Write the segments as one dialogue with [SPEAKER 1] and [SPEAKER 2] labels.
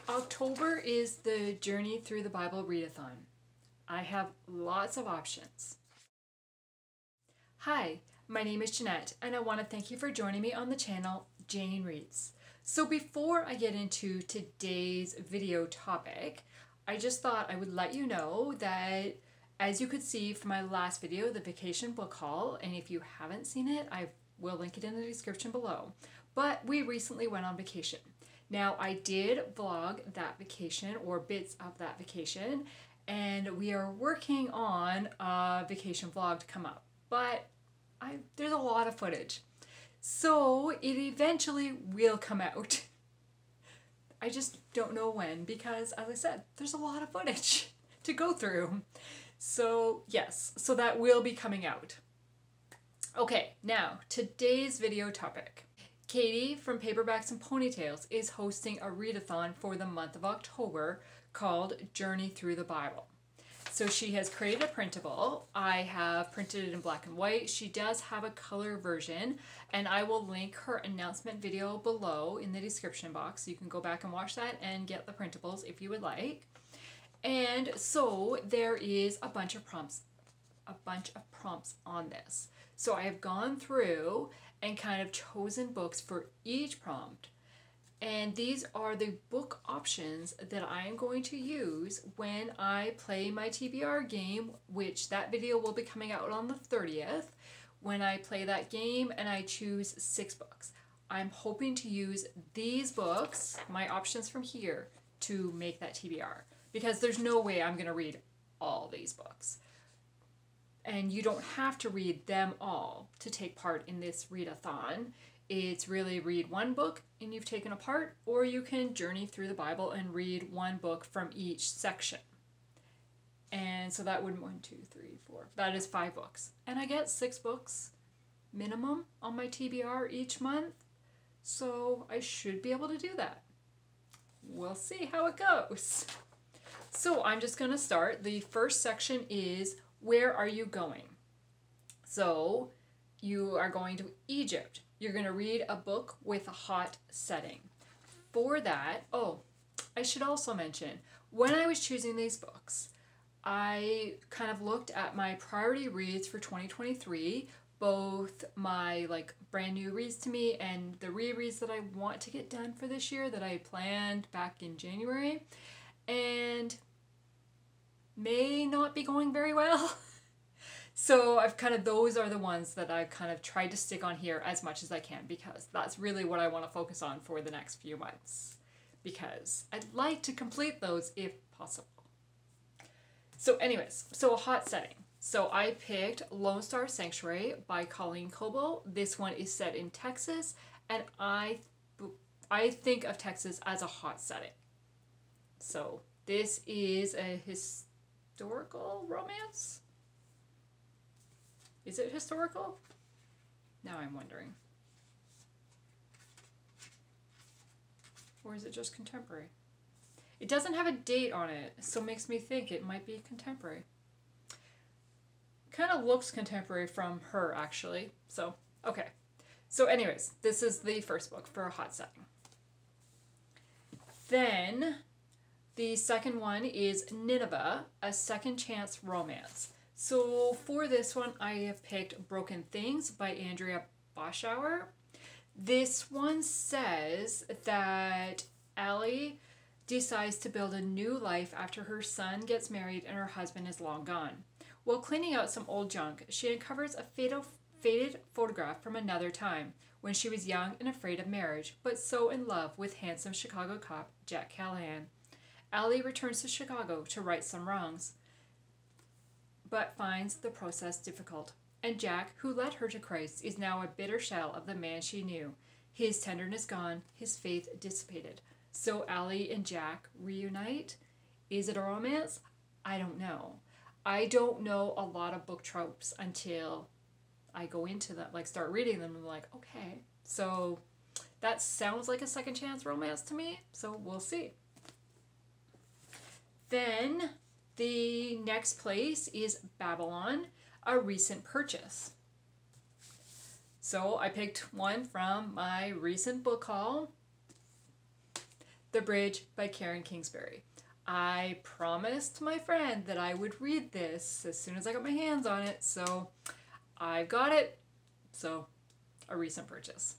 [SPEAKER 1] October is the Journey Through the Bible Readathon. I have lots of options. Hi, my name is Jeanette, and I want to thank you for joining me on the channel Jane Reads. So before I get into today's video topic, I just thought I would let you know that, as you could see from my last video, the vacation book haul, and if you haven't seen it, I will link it in the description below. But we recently went on vacation. Now, I did vlog that vacation, or bits of that vacation, and we are working on a vacation vlog to come up. But there's a lot of footage. So it eventually will come out. I just don't know when, because as I said, there's a lot of footage to go through. So yes, so that will be coming out. Okay, now today's video topic. Katie from Paperbacks and Ponytails is hosting a readathon for the month of October called Journey Through the Bible. So she has created a printable. I have printed it in black and white. She does have a color version, and I will link her announcement video below in the description box. So you can go back and watch that and get the printables if you would like. And so there is a bunch of prompts on this. So I have gone through and kind of chosen books for each prompt. And these are the book options that I am going to use when I play my TBR game, which that video will be coming out on the 30th, when I play that game and I choose 6 books. I'm hoping to use these books, my options from here, to make that TBR, because there's no way I'm going to read all these books. And you don't have to read them all to take part in this readathon. It's really read one book and you've taken a part, or you can journey through the Bible and read one book from each section. And so that would 1, 2, 3, 4. That is 5 books. And I get 6 books minimum on my TBR each month. So I should be able to do that. We'll see how it goes. So I'm just going to start. The first section is, where are you going? So you are going to Egypt. You're going to read a book with a hot setting. For that, oh, I should also mention, when I was choosing these books, I kind of looked at my priority reads for 2023, both my brand new reads to me and the rereads that I want to get done for this year that I planned back in January, and may not be going very well. So those are the ones that I've kind of tried to stick on here as much as I can, because that's really what I want to focus on for the next few months, because I'd like to complete those if possible. So anyways, so a hot setting. So I picked Lone Star Sanctuary by Colleen Coble. This one is set in Texas, and I think of Texas as a hot setting. So this is a historical romance? Is it historical? Now I'm wondering. Or is it just contemporary? It doesn't have a date on it, so it makes me think it might be contemporary. Kind of looks contemporary from her, actually. So, okay. So anyways, this is the first book for a hot setting. Then the second one is Nineveh, a second chance romance. So for this one, I have picked Broken Things by Andrea Boschauer. This one says that Allie decides to build a new life after her son gets married and her husband is long gone. While cleaning out some old junk, she uncovers a faded photograph from another time, when she was young and afraid of marriage, but so in love with handsome Chicago cop Jack Callahan. Allie returns to Chicago to right some wrongs, but finds the process difficult. And Jack, who led her to Christ, is now a bitter shell of the man she knew. His tenderness gone, his faith dissipated. So Allie and Jack reunite. Is it a romance? I don't know. I don't know a lot of book tropes until I go into them, start reading them, and I'm like, okay. So that sounds like a second chance romance to me, so we'll see. Then the next place is Babylon, a recent purchase. So I picked one from my recent book haul. The Bridge by Karen Kingsbury. I promised my friend that I would read this as soon as I got my hands on it, so I got it. So, a recent purchase.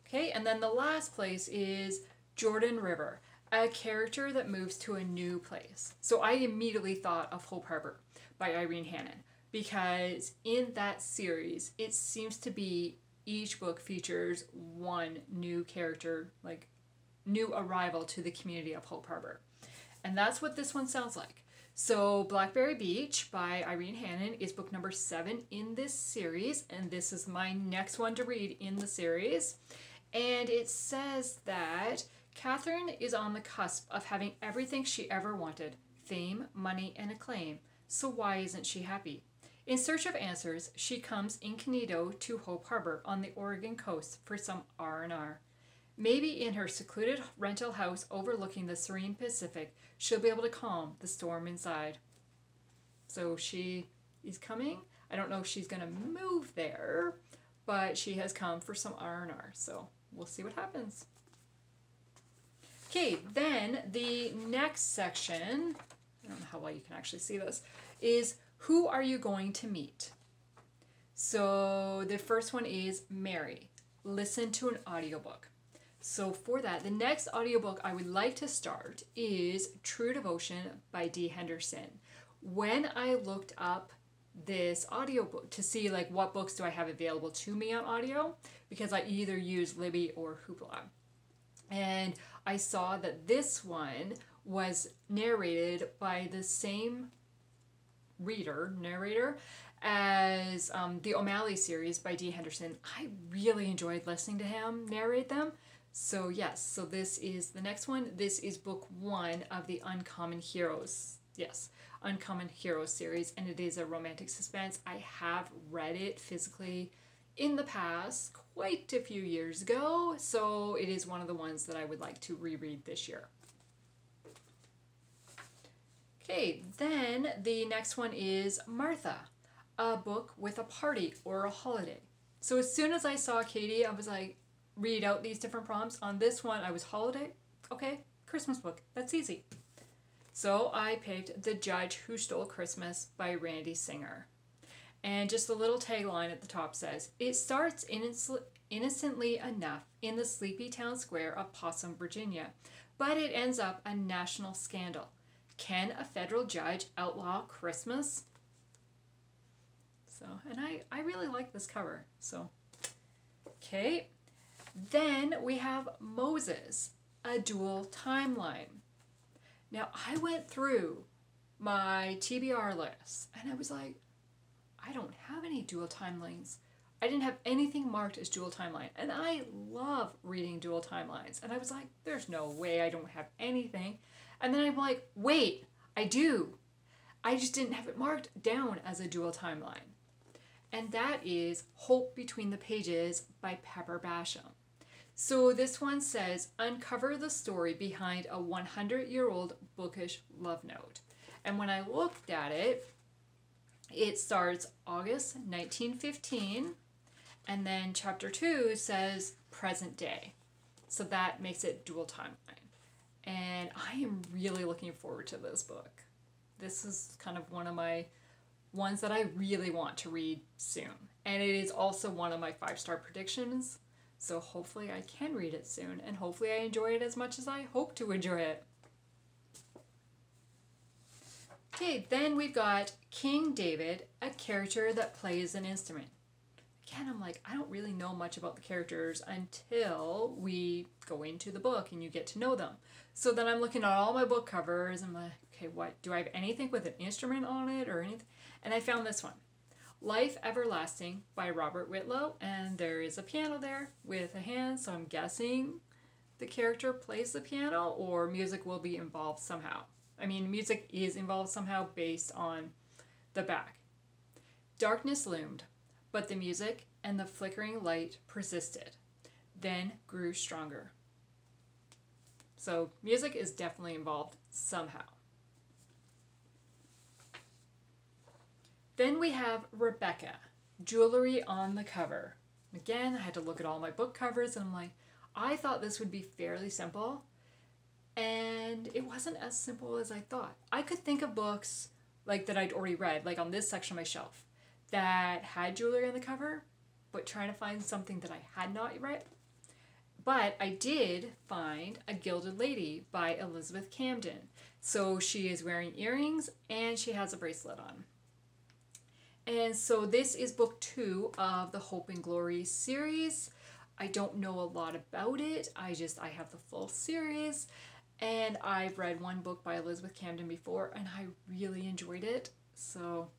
[SPEAKER 1] Okay, and then the last place is Jordan River, a character that moves to a new place. So I immediately thought of Hope Harbor by Irene Hannon, because in that series, it seems to be each book features one new character, like new arrival to the community of Hope Harbor. And that's what this one sounds like. So Blackberry Beach by Irene Hannon is book number 7 in this series, and this is my next one to read in the series. And it says that Catherine is on the cusp of having everything she ever wanted: fame, money, and acclaim. So why isn't she happy? In search of answers, she comes incognito to Hope Harbor on the Oregon coast for some R&R. Maybe in her secluded rental house overlooking the serene Pacific, she'll be able to calm the storm inside. So she is coming. I don't know if she's going to move there, but she has come for some R&R. So we'll see what happens. Okay, then the next section, I don't know how well you can actually see this, is who are you going to meet? So the first one is Mary. Listen to an audiobook. So for that, the next audiobook I would like to start is True Devotion by D. Henderson. When I looked up this audiobook to see like what books do I have available to me on audio, because I either use Libby or Hoopla, and I saw that this one was narrated by the same narrator as the O'Malley series by D. Henderson. I really enjoyed listening to him narrate them. So yes, so this is the next one. This is book 1 of the Uncommon Heroes. Yes, Uncommon Heroes series, and it is a romantic suspense. I have read it physically in the past, quite a few years ago, so it is one of the ones that I would like to reread this year. Okay, then the next one is Martha, a book with a party or a holiday. So as soon as I saw Katie, I was like, read out these different prompts. On this one, I was holiday. Okay, Christmas book. That's easy. So I picked The Judge Who Stole Christmas by Randy Singer. And just a little tagline at the top says, it starts innocently enough in the sleepy town square of Possum, Virginia, but it ends up a national scandal. Can a federal judge outlaw Christmas? So, and I really like this cover. So, okay. Then we have Moses, a dual timeline. Now, I went through my TBR list, and I was like, I don't have any dual timelines. I didn't have anything marked as dual timeline, and I love reading dual timelines. And I was like, there's no way I don't have anything. And then I'm like, wait, I do. I just didn't have it marked down as a dual timeline. And that is Hope Between the Pages by Pepper Basham. So this one says, uncover the story behind a 100-year-old bookish love note. And when I looked at it, it starts August 1915, and then chapter 2 says present day. So that makes it dual timeline. And I am really looking forward to this book. This is kind of one of my ones that I really want to read soon. And it is also one of my 5-star predictions. So hopefully I can read it soon, and hopefully I enjoy it as much as I hope to enjoy it. Okay, then we've got King David, a character that plays an instrument. Again, I'm like, I don't really know much about the characters until we go into the book and you get to know them. So then I'm looking at all my book covers and I'm like, okay, what? Do I have anything with an instrument on it or anything? And I found this one. Life Everlasting by Robert Whitlow, and there is a piano there with a hand, so I'm guessing the character plays the piano or music will be involved somehow. I mean, music is involved somehow based on the back. Darkness loomed, but the music and the flickering light persisted, then grew stronger. So music is definitely involved somehow. Then we have Rebekah, jewelry on the cover. Again, I had to look at all my book covers and I'm like, I thought this would be fairly simple, and it wasn't as simple as I thought. I could think of books like that I'd already read, like on this section of my shelf, that had jewelry on the cover, but trying to find something that I had not read. But I did find A Gilded Lady by Elizabeth Camden. So she is wearing earrings and she has a bracelet on. And so this is book 2 of the Hope and Glory series. I don't know a lot about it. I have the full series, and I've read one book by Elizabeth Camden before and I really enjoyed it. So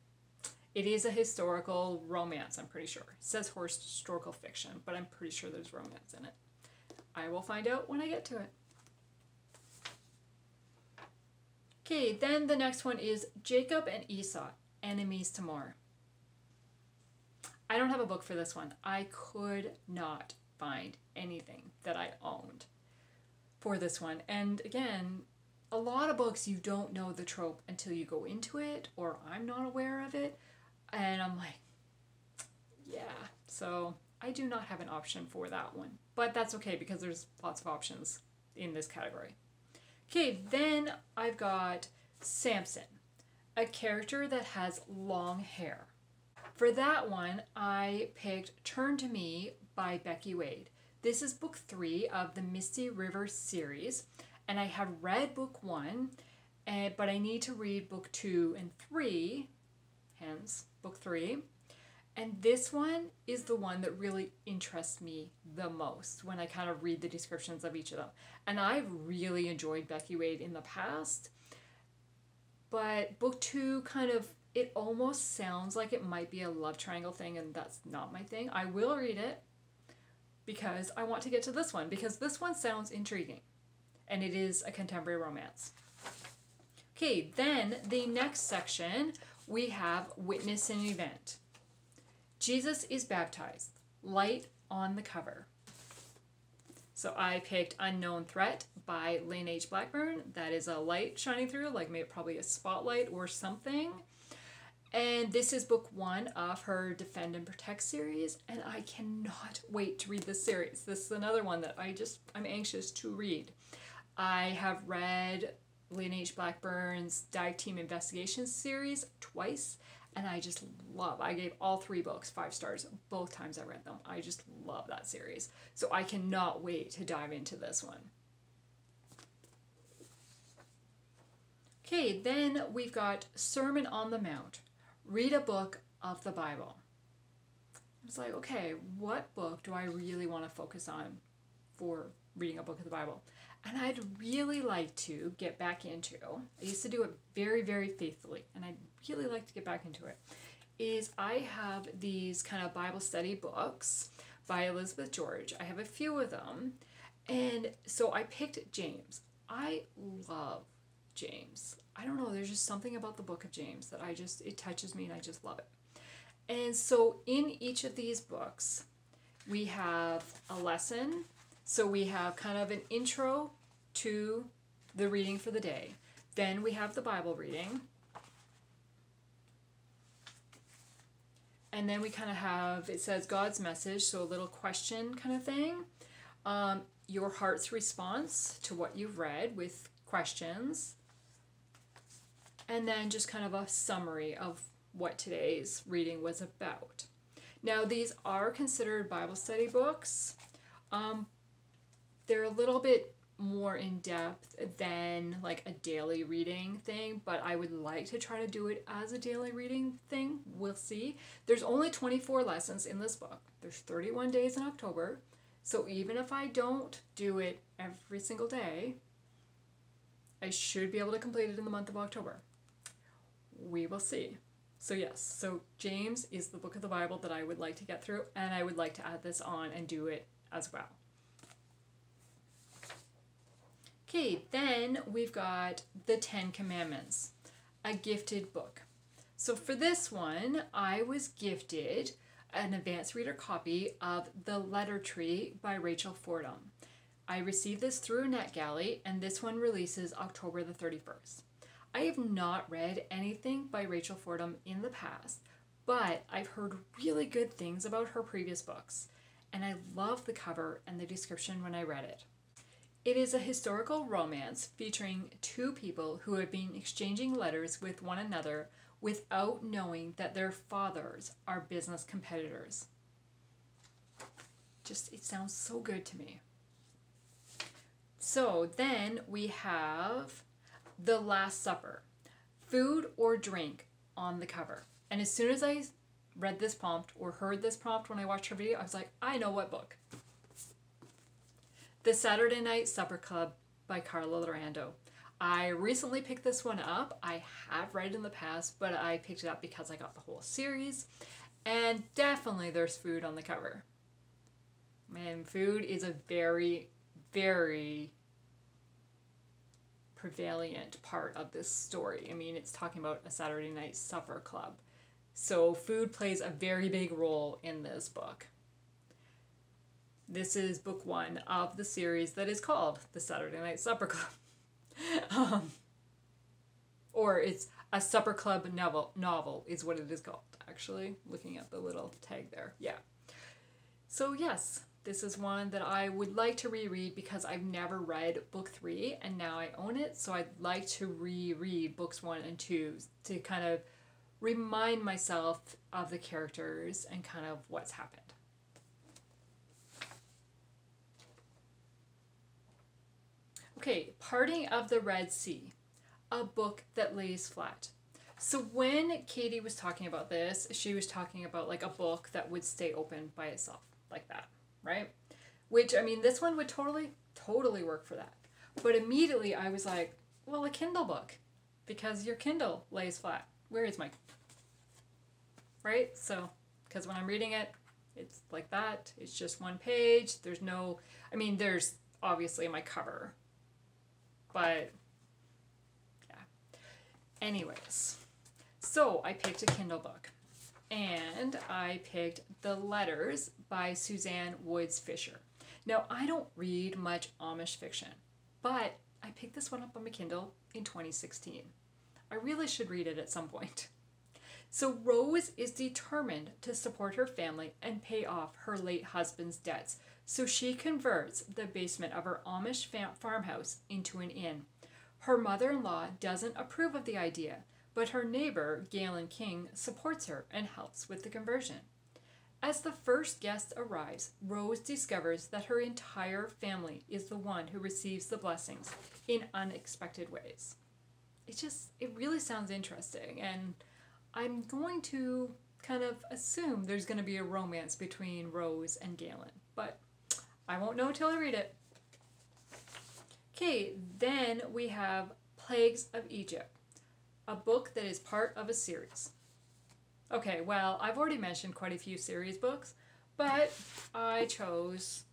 [SPEAKER 1] it is a historical romance, I'm pretty sure. It says historical fiction, but I'm pretty sure there's romance in it. I will find out when I get to it. Okay, then the next one is Jacob and Esau, Enemies to More. I don't have a book for this one. I could not find anything that I owned for this one. And again, a lot of books you don't know the trope until you go into it, or I'm not aware of it. And I'm like, yeah. So I do not have an option for that one. But that's okay because there's lots of options in this category. Okay, then I've got Samson, a character that has long hair. For that one, I picked Turn to Me by Becky Wade. This is book 3 of the Misty River series, and I have read book 1, but I need to read book 2 and 3, hence book 3. And this one is the one that really interests me the most when I kind of read the descriptions of each of them. And I've really enjoyed Becky Wade in the past, but book 2 kind of, it almost sounds like it might be a love triangle thing, and that's not my thing. I will read it because I want to get to this one, because this one sounds intriguing, and it is a contemporary romance. Okay, then the next section, we have Witness an Event. Jesus is Baptized, light on the cover. So I picked Unknown Threat by Lynn H. Blackburn. That is a light shining through, like maybe probably a spotlight or something. And this is book 1 of her Defend and Protect series, and I cannot wait to read this series. This is another one that I'm anxious to read. I have read Lynn H. Blackburn's Dive Team Investigation series twice, and I gave all 3 books 5 stars both times I read them. I just love that series. So I cannot wait to dive into this one. Okay, then we've got Sermon on the Mount. Read a book of the Bible. It's like, okay, what book do I really want to focus on for reading a book of the Bible? And I'd really like to get back into, I used to do it very, very faithfully, and I'd really like to get back into it, is I have these kind of Bible study books by Elizabeth George. I have a few of them, and so I picked James. I love James. I don't know, there's just something about the book of James that it touches me and I just love it. And so in each of these books, we have a lesson. So we have kind of an intro to the reading for the day. Then we have the Bible reading. And then we kind of have, it says God's message, so a little question kind of thing. Your heart's response to what you've read with questions. And then just kind of a summary of what today's reading was about. Now, these are considered Bible study books. They're a little bit more in depth than like a daily reading thing, but I would like to try to do it as a daily reading thing. We'll see. There's only 24 lessons in this book. There's 31 days in October. So even if I don't do it every single day, I should be able to complete it in the month of October. We will see. So yes, so James is the book of the Bible that I would like to get through, and I would like to add this on and do it as well. Okay, then we've got the 10 Commandments, a gifted book. So for this one, I was gifted an advanced reader copy of The Letter Tree by Rachel Fordham. I received this through NetGalley, and this one releases October the 31st. I have not read anything by Rachel Fordham in the past, but I've heard really good things about her previous books. and I loved the cover and the description when I read it. It is a historical romance featuring two people who have been exchanging letters with one another without knowing that their fathers are business competitors. Just, it sounds so good to me. So then we have The Last Supper, food or drink on the cover. And as soon as I read this prompt or heard this prompt when I watched her video, I was like, I know what book. The Saturday Night Supper Club by Carla Lorando. I recently picked this one up. I have read it in the past, but I picked it up because I got the whole series. And definitely there's food on the cover. Man, food is a very, very prevalent part of this story. I mean, it's talking about a Saturday night supper club. So food plays a very big role in this book. This is book 1 of the series that is called The Saturday Night Supper Club. Or it's a supper club novel is what it is called, actually. Looking at the little tag there. Yeah. So yes, this is one that I would like to reread because I've never read book 3 and now I own it. So I'd like to reread books 1 and 2 to kind of remind myself of the characters and kind of what's happened. Okay, Parting of the Red Sea, a book that lays flat. So when Katie was talking about this, she was talking about like a book that would stay open by itself, like that, right? Which, I mean, this one would totally work for that. But immediately I was like, well, a Kindle book, because your Kindle lays flat. Where is my... Right? So, because when I'm reading it, it's like that. It's just one page. There's no... I mean, there's obviously my cover. But, yeah. Anyways, so I picked a Kindle book. And I picked The Letters by Suzanne Woods Fisher. Now, I don't read much Amish fiction, but I picked this one up on my Kindle in 2016. I really should read it at some point. So Rose is determined to support her family and pay off her late husband's debts, so she converts the basement of her Amish farmhouse into an inn. Her mother-in-law doesn't approve of the idea, but her neighbor, Galen King, supports her and helps with the conversion. As the first guest arrives, Rose discovers that her entire family is the one who receives the blessings in unexpected ways. It really sounds interesting, and I'm going to kind of assume there's going to be a romance between Rose and Galen, but I won't know until I read it. Okay, then we have Plagues of Egypt, a book that is part of a series. Okay, well, I've already mentioned quite a few series books, but I chose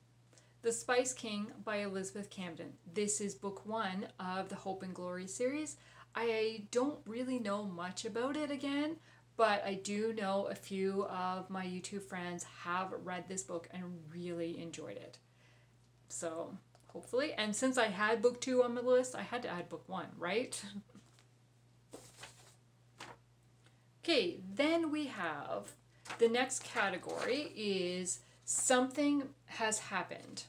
[SPEAKER 1] The Spice King by Elizabeth Camden. This is book 1 of the Hope and Glory series. I don't really know much about it again, but I do know a few of my YouTube friends have read this book and really enjoyed it. So, hopefully. And since I had book 2 on my list, I had to add book 1, right? Okay, then we have the next category is Something Has Happened.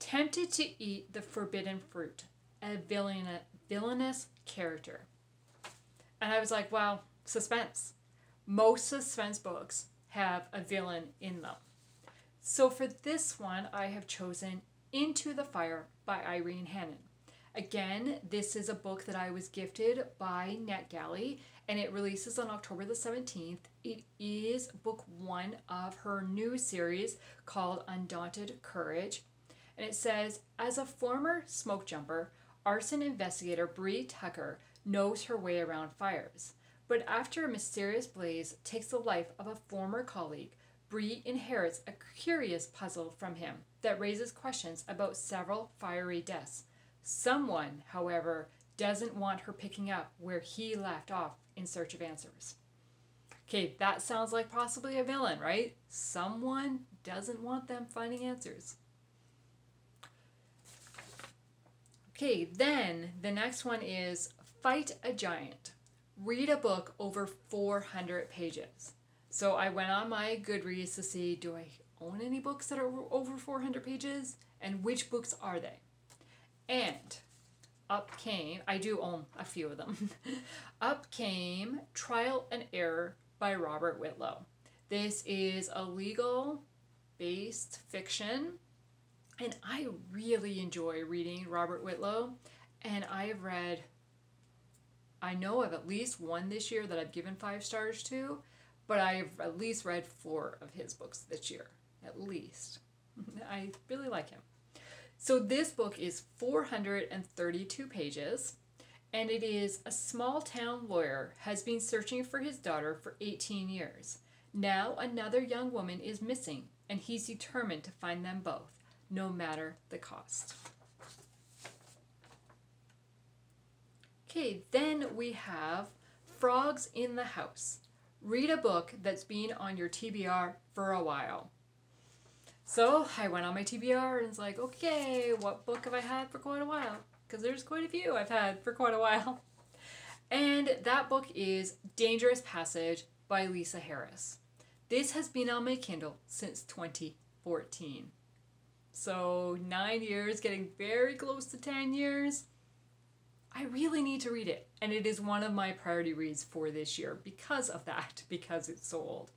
[SPEAKER 1] Tempted to eat the forbidden fruit, a villainous character. And I was like, wow, suspense. Most suspense books have a villain in them. So for this one, I have chosen Into the Fire by Irene Hannon. Again, this is a book that I was gifted by NetGalley, and it releases on October the 17th. It is book 1 of her new series called Undaunted Courage. And it says, as a former smoke jumper, arson investigator Bree Tucker knows her way around fires. But after a mysterious blaze takes the life of a former colleague, Bree inherits a curious puzzle from him that raises questions about several fiery deaths. Someone, however, doesn't want her picking up where he left off in search of answers. Okay, that sounds like possibly a villain, right? Someone doesn't want them finding answers. Okay, then the next one is Fight a Giant. Read a book over 400 pages. So I went on my Goodreads to see, do I own any books that are over 400 pages, and which books are they? And up came, I do own a few of them, up came Trial and Error by Robert Whitlow. This is a legal-based fiction, and I really enjoy reading Robert Whitlow, and I know of at least one this year that I've given 5 stars to, but I've at least read 4 of his books this year, at least. I really like him. So this book is 432 pages, and it is a small-town lawyer has been searching for his daughter for 18 years. Now another young woman is missing, and he's determined to find them both, no matter the cost. Okay, then we have Frogs in the House. Read a book that's been on your TBR for a while. So I went on my TBR and it's like, okay, what book have I had for quite a while? Because there's quite a few I've had for quite a while. And that book is Dangerous Passage by Lisa Harris. This has been on my Kindle since 2014. So 9 years, getting very close to 10 years. I really need to read it. And it is one of my priority reads for this year because of that, because it's so old.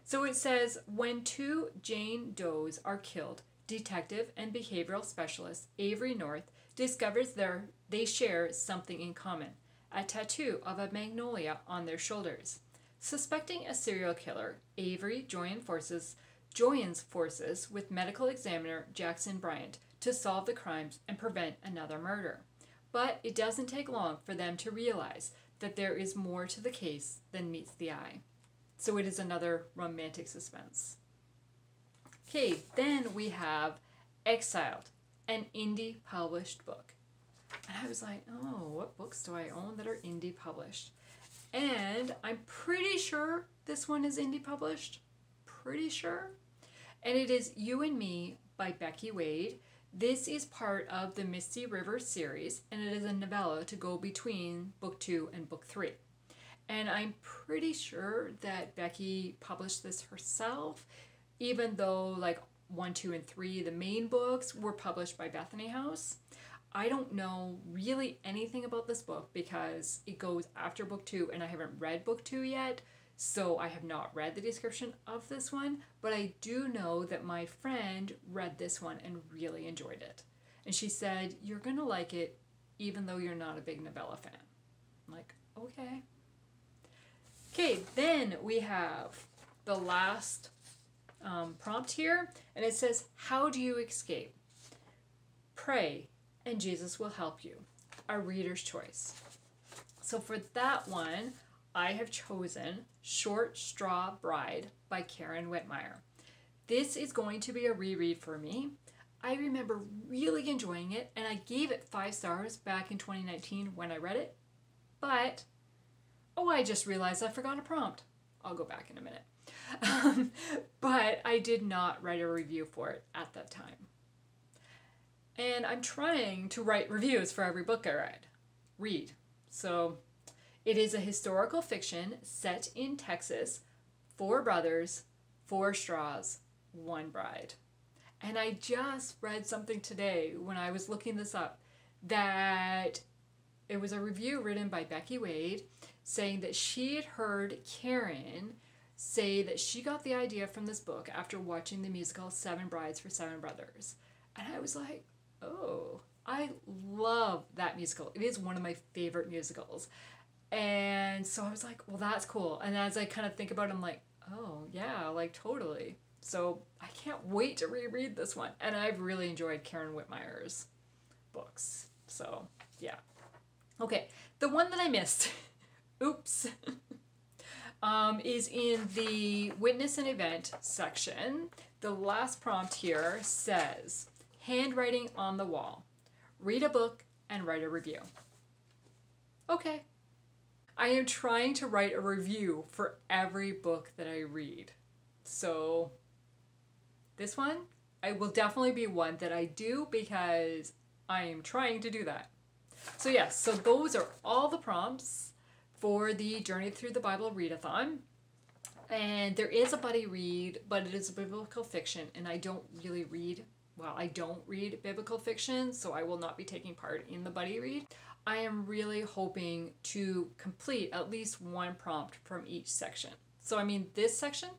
[SPEAKER 1] So it says, when 2 Jane Does are killed, detective and behavioral specialist Avery North discovers they share something in common, a tattoo of a magnolia on their shoulders. Suspecting a serial killer, Avery joins forces with medical examiner Jackson Bryant to solve the crimes and prevent another murder. But it doesn't take long for them to realize that there is more to the case than meets the eye. So it is another romantic suspense. Okay, then we have Exiled, an indie published book. And I was like, oh, what books do I own that are indie published? And I'm pretty sure this one is indie published. Pretty sure. And it is You and Me by Becky Wade. This is part of the Misty River series, and it is a novella to go between book 2 and book 3. And I'm pretty sure that Becky published this herself, even though like 1, 2, and 3, the main books, were published by Bethany House. I don't know really anything about this book because it goes after book 2 and I haven't read book 2 yet, so I have not read the description of this one, but I do know that my friend read this one and really enjoyed it. And she said, you're going to like it even though you're not a big novella fan. I'm like, okay. Okay, then we have the last prompt here, and it says, how do you escape? Pray, and Jesus will help you. A reader's choice. So for that one, I have chosen Short Straw Bride by Karen Whitmire. This is going to be a reread for me. I remember really enjoying it, and I gave it 5 stars back in 2019 when I read it, but I just realized I forgot a prompt. I'll go back in a minute. But I did not write a review for it at that time. And I'm trying to write reviews for every book I read. So it is a historical fiction set in Texas, 4 brothers, 4 straws, 1 bride. And I just read something today when I was looking this up that it was a review written by Becky Wade saying that she had heard Karen say that she got the idea from this book after watching the musical 7 Brides for 7 Brothers. And I was like, oh, I love that musical. It is one of my favorite musicals. And so I was like, well, that's cool. And as I kind of think about it, I'm like, oh, yeah, like totally. So I can't wait to reread this one. And I've really enjoyed Karen Whitmire's books. So, yeah. Okay, the one that I missed, oops, is in the Witness and Event section. The last prompt here says, handwriting on the wall. Read a book and write a review. Okay. I am trying to write a review for every book that I read. So this one, I will definitely be one that I do because I am trying to do that. So yes, so those are all the prompts for the Journey Through the Bible Readathon. And there is a buddy read, but it is a biblical fiction, and I don't really read, well, I don't read biblical fiction, so I will not be taking part in the buddy read. I am really hoping to complete at least one prompt from each section. So I mean, this section,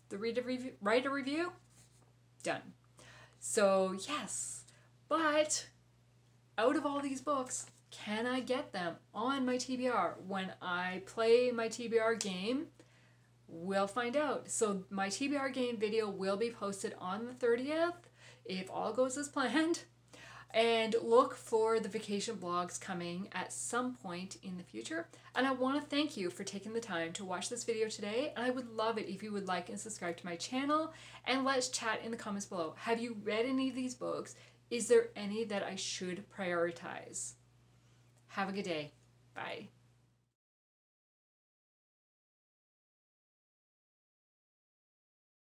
[SPEAKER 1] the write a review, done. So yes, but out of all these books, can I get them on my TBR when I play my TBR game? We'll find out. So my TBR game video will be posted on the 30th, if all goes as planned. And look for the vacation blogs coming at some point in the future. And I want to thank you for taking the time to watch this video today. And I would love it if you would like and subscribe to my channel. And let's chat in the comments below. Have you read any of these books? Is there any that I should prioritize? Have a good day. Bye.